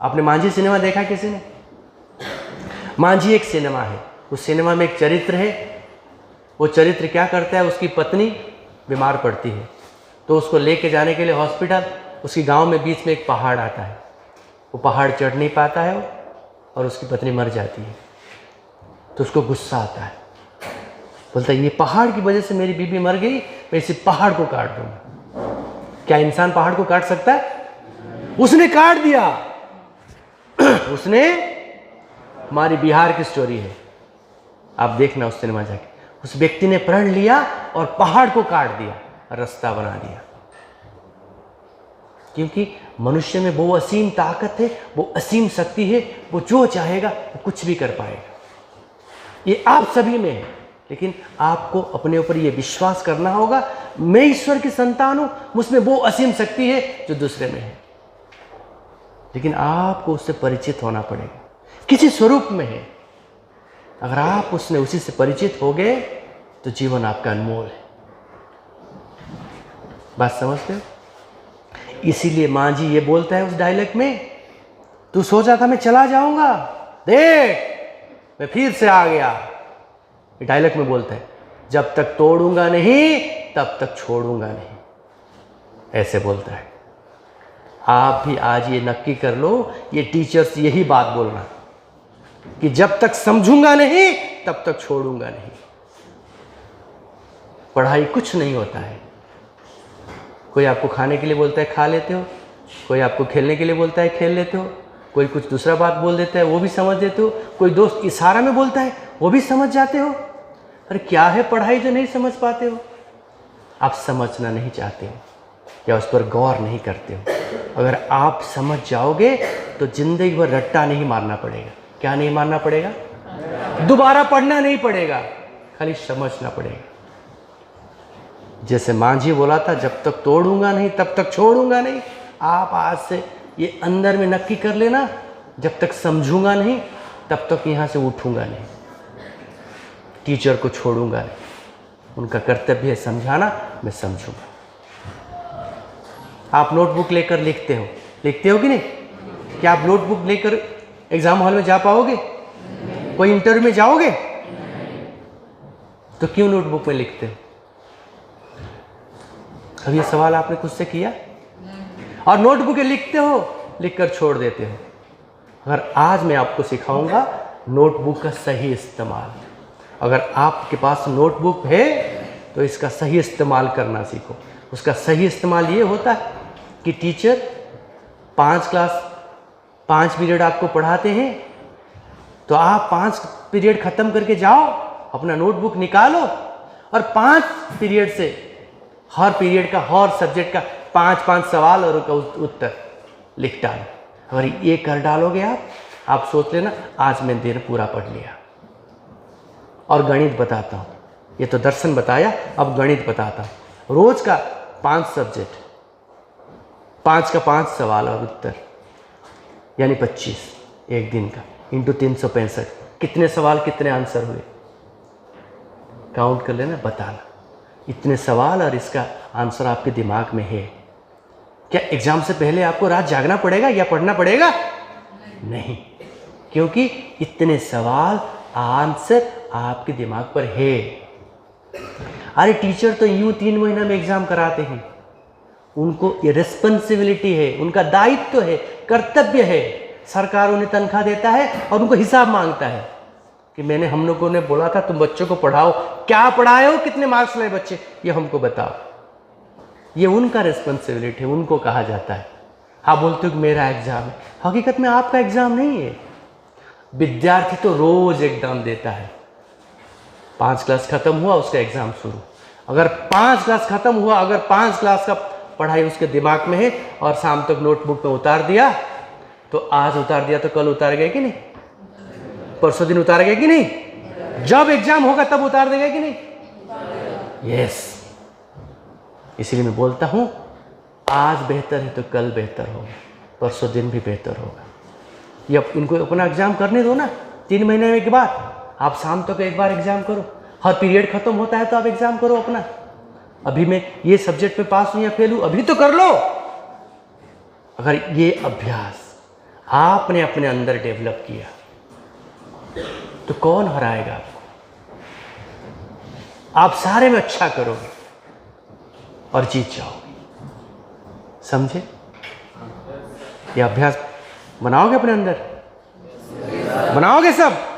आपने मांझी सिनेमा देखा किसी ने? मांझी एक सिनेमा है, उस सिनेमा में एक चरित्र है। वो चरित्र क्या करता है, उसकी पत्नी बीमार पड़ती है तो उसको लेके जाने के लिए हॉस्पिटल, उसकी गांव में बीच में एक पहाड़ आता है, वो पहाड़ चढ़ नहीं पाता है और उसकी पत्नी मर जाती है। तो उसको गुस्सा आता है, बोलता है ये पहाड़ की वजह से मेरी बीबी मर गई, मैं इसी पहाड़ को काट दूंगा। क्या इंसान पहाड़ को काट सकता है? उसने काट दिया। उसने, हमारी बिहार की स्टोरी है, आप देखना उस सिनेमा जाके। उस व्यक्ति ने प्रण लिया और पहाड़ को काट दिया, रास्ता बना दिया। क्योंकि मनुष्य में वो असीम ताकत है, वो असीम शक्ति है, वो जो चाहेगा वो कुछ भी कर पाएगा। ये आप सभी में है, लेकिन आपको अपने ऊपर ये विश्वास करना होगा, मैं ईश्वर की संतान हूं, मुझमें वो असीम शक्ति है जो दूसरे में है। लेकिन आपको उससे परिचित होना पड़ेगा, किसी स्वरूप में है। अगर आप उसी से परिचित हो गए तो जीवन आपका अनमोल है। बात समझते हो? इसीलिए मांझी ये बोलता है उस डायलॉग में, तू सोचा था मैं चला जाऊंगा, देख मैं फिर से आ गया। ये डायलॉग में बोलता है, जब तक तोड़ूंगा नहीं तब तक छोड़ूंगा नहीं, ऐसे बोलता है। आप भी आज ये नक्की कर लो, ये टीचर्स यही बात बोलना कि जब तक समझूंगा नहीं तब तक छोड़ूंगा नहीं। पढ़ाई कुछ नहीं होता है। कोई आपको खाने के लिए बोलता है खा लेते हो, कोई आपको खेलने के लिए बोलता है खेल लेते हो, कोई कुछ दूसरा बात बोल देता है वो भी समझ देते हो, कोई दोस्त इशारा में बोलता है वो भी समझ जाते हो। अरे क्या है पढ़ाई जो नहीं समझ पाते हो? आप समझना नहीं चाहते हो या उस पर गौर नहीं करते हो। अगर आप समझ जाओगे तो जिंदगी भर रट्टा नहीं मारना पड़ेगा। क्या नहीं मारना पड़ेगा? दोबारा पढ़ना नहीं पड़ेगा, खाली समझना पड़ेगा। जैसे मांझी बोला था, जब तक तोड़ूंगा नहीं तब तक छोड़ूंगा नहीं। आप आज से ये अंदर में नक्की कर लेना, जब तक समझूंगा नहीं तब तक यहाँ से उठूंगा नहीं, टीचर को छोड़ूंगा नहीं। उनका कर्तव्य है समझाना, मैं समझूंगा। आप नोटबुक लेकर लिखते हो कि नहीं? क्या आप नोटबुक लेकर एग्जाम हॉल में जा पाओगे? कोई इंटरव्यू में जाओगे? तो क्यों नोटबुक में लिखते हो? कभी ये सवाल आपने खुद से किया? और नोटबुक में लिखते हो, लिखकर छोड़ देते हो। अगर आज मैं आपको सिखाऊंगा नोटबुक का सही इस्तेमाल। अगर आपके पास नोटबुक है तो इसका सही इस्तेमाल करना सीखो। उसका सही इस्तेमाल ये होता है कि टीचर 5 पीरियड आपको पढ़ाते हैं तो आप 5 पीरियड ख़त्म करके जाओ, अपना नोटबुक निकालो और 5 पीरियड से हर पीरियड का, हर सब्जेक्ट का 5-5 सवाल और उनका उत्तर लिख डालो। अगर ये कर डालोगे आप सोच लेना आज मैं दिन पूरा पढ़ लिया। और गणित बताता हूँ, ये तो दर्शन बताया, अब गणित बताता हूँ। रोज का 5 सब्जेक्ट, 5 का 5 सवाल और उत्तर, यानी 25 एक दिन का, इंटू 365। कितने सवाल कितने आंसर हुए? काउंट कर लेना, बताना। इतने सवाल और इसका आंसर आपके दिमाग में है। क्या एग्जाम से पहले आपको रात जागना पड़ेगा या पढ़ना पड़ेगा? नहीं, क्योंकि इतने सवाल आंसर आपके दिमाग पर है। अरे टीचर तो यूं 3 महीना में एग्जाम कराते हैं, उनको ये रिस्पॉन्सिबिलिटी है, उनका दायित्व है, कर्तव्य है। सरकार उन्हें तनख्वाह देता है और उनको हिसाब मांगता है कि हम लोगों ने बोला था तुम बच्चों को पढ़ाओ, क्या पढ़ाए हो, कितने मार्क्स लाए बच्चे, ये हमको बताओ। ये उनका रिस्पॉन्सिबिलिटी है, उनको कहा जाता है। आप बोलते हो कि मेरा एग्जाम है, हकीकत में आपका एग्जाम नहीं है। विद्यार्थी तो रोज एग्जाम देता है। 5 क्लास खत्म हुआ, उसका एग्जाम शुरू। अगर 5 क्लास खत्म हुआ, अगर 5 क्लास का पढ़ाई उसके दिमाग में है और शाम तक नोटबुक में उतार दिया, तो आज उतार दिया तो कल उतार गए कि नहीं? परसों दिन उतार गए कि नहीं? जब एग्जाम होगा तब उतार देगा कि नहीं? यस। इसलिए मैं बोलता हूं आज बेहतर है तो कल बेहतर होगा, परसों दिन भी बेहतर होगा। ये इनको अपना एग्जाम करने दो ना। 3 महीने के बाद आप शाम तक एक बार एग्जाम करो। हर पीरियड खत्म होता है तो आप एग्जाम करो अपना। अभी मैं ये सब्जेक्ट में पास हूं या फेल हूं, अभी तो कर लो। अगर ये अभ्यास आपने अपने अंदर डेवलप किया, तो कौन हराएगा आपको? आप सारे में अच्छा करोगे और जीत जाओगे। समझे? ये अभ्यास बनाओगे अपने अंदर, बनाओगे सब।